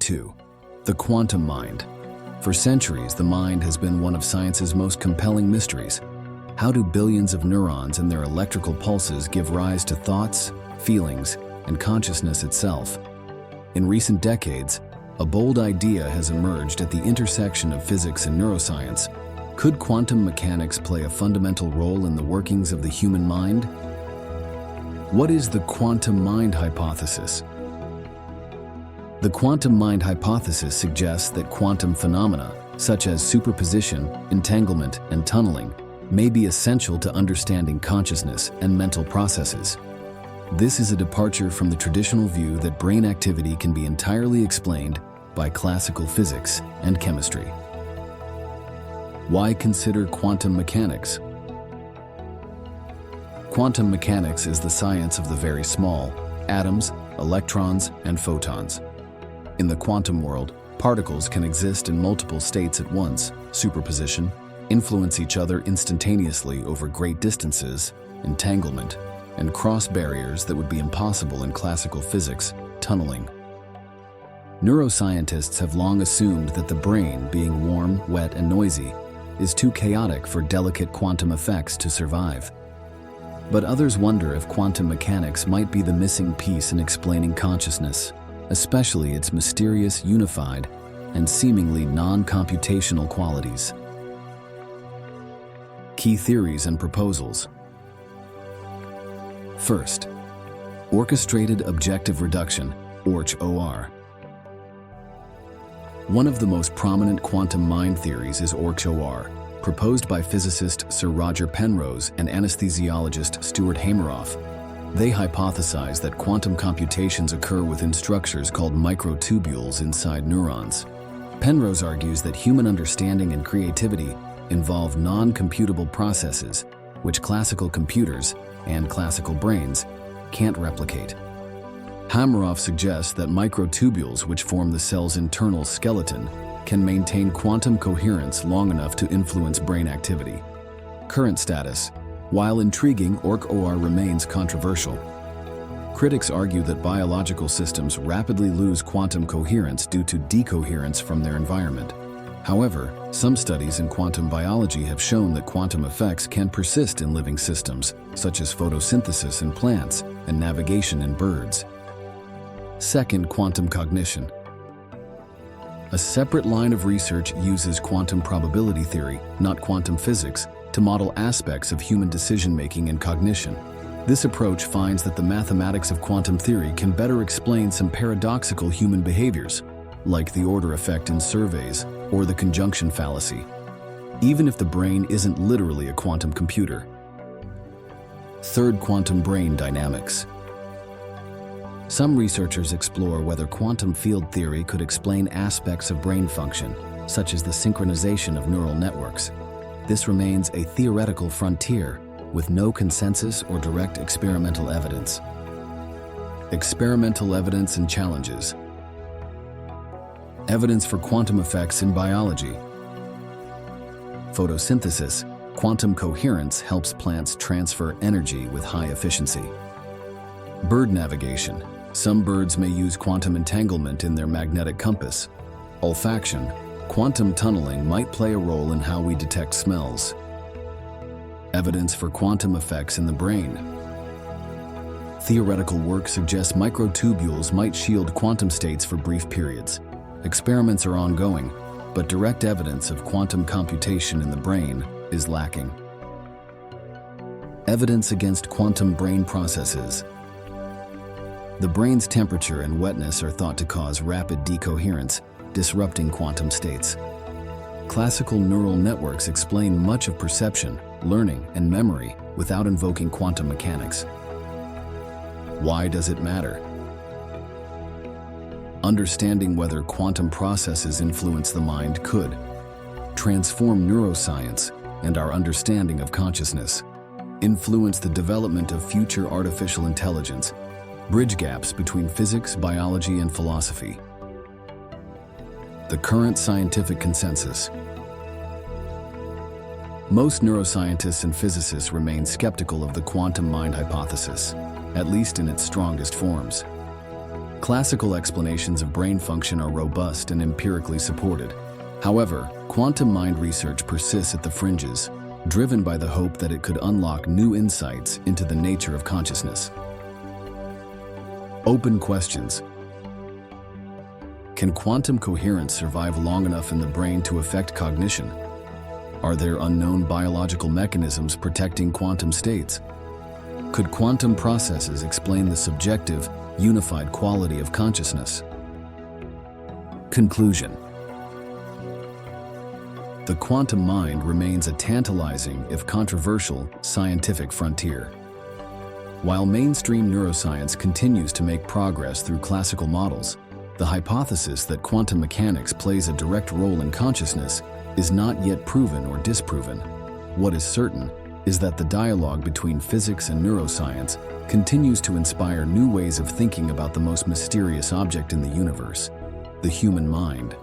2022. The quantum mind. For centuries, the mind has been one of science's most compelling mysteries. How do billions of neurons and their electrical pulses give rise to thoughts, feelings, and consciousness itself? In recent decades, a bold idea has emerged at the intersection of physics and neuroscience. Could quantum mechanics play a fundamental role in the workings of the human mind? What is the quantum mind hypothesis? The quantum mind hypothesis suggests that quantum phenomena, such as superposition, entanglement, and tunneling, may be essential to understanding consciousness and mental processes. This is a departure from the traditional view that brain activity can be entirely explained by classical physics and chemistry. Why consider quantum mechanics? Quantum mechanics is the science of the very small, atoms, electrons, and photons. In the quantum world, particles can exist in multiple states at once, superposition, influence each other instantaneously over great distances, entanglement, and cross barriers that would be impossible in classical physics, tunneling. Neuroscientists have long assumed that the brain, being warm, wet, and noisy, is too chaotic for delicate quantum effects to survive. But others wonder if quantum mechanics might be the missing piece in explaining consciousness, especially its mysterious, unified, and seemingly non-computational qualities. Key theories and proposals. First, orchestrated objective reduction, Orch-OR. One of the most prominent quantum mind theories is Orch-OR, proposed by physicist Sir Roger Penrose and anesthesiologist Stuart Hameroff. They hypothesize that quantum computations occur within structures called microtubules inside neurons. Penrose argues that human understanding and creativity involve non-computable processes, which classical computers and classical brains can't replicate. Hameroff suggests that microtubules, which form the cell's internal skeleton, can maintain quantum coherence long enough to influence brain activity. Current status. While intriguing, Orch-OR remains controversial. Critics argue that biological systems rapidly lose quantum coherence due to decoherence from their environment. However, some studies in quantum biology have shown that quantum effects can persist in living systems, such as photosynthesis in plants and navigation in birds. Second, quantum cognition. A separate line of research uses quantum probability theory, not quantum physics, to model aspects of human decision-making and cognition. This approach finds that the mathematics of quantum theory can better explain some paradoxical human behaviors, like the order effect in surveys or the conjunction fallacy, even if the brain isn't literally a quantum computer. Third, quantum brain dynamics. Some researchers explore whether quantum field theory could explain aspects of brain function, such as the synchronization of neural networks. This remains a theoretical frontier with no consensus or direct experimental evidence. Experimental evidence and challenges. Evidence for quantum effects in biology. Photosynthesis. Quantum coherence helps plants transfer energy with high efficiency. Bird navigation. Some birds may use quantum entanglement in their magnetic compass. Olfaction. Quantum tunneling might play a role in how we detect smells. Evidence for quantum effects in the brain. Theoretical work suggests microtubules might shield quantum states for brief periods. Experiments are ongoing, but direct evidence of quantum computation in the brain is lacking. Evidence against quantum brain processes. The brain's temperature and wetness are thought to cause rapid decoherence, disrupting quantum states. Classical neural networks explain much of perception, learning, and memory without invoking quantum mechanics. Why does it matter? Understanding whether quantum processes influence the mind could transform neuroscience and our understanding of consciousness, influence the development of future artificial intelligence, bridge gaps between physics, biology, and philosophy. The current scientific consensus. Most neuroscientists and physicists remain skeptical of the quantum mind hypothesis, at least in its strongest forms. Classical explanations of brain function are robust and empirically supported. However, quantum mind research persists at the fringes, driven by the hope that it could unlock new insights into the nature of consciousness. Open questions. Can quantum coherence survive long enough in the brain to affect cognition? Are there unknown biological mechanisms protecting quantum states? Could quantum processes explain the subjective, unified quality of consciousness? Conclusion. The quantum mind remains a tantalizing, if controversial, scientific frontier. While mainstream neuroscience continues to make progress through classical models, the hypothesis that quantum mechanics plays a direct role in consciousness is not yet proven or disproven. What is certain is that the dialogue between physics and neuroscience continues to inspire new ways of thinking about the most mysterious object in the universe, the human mind.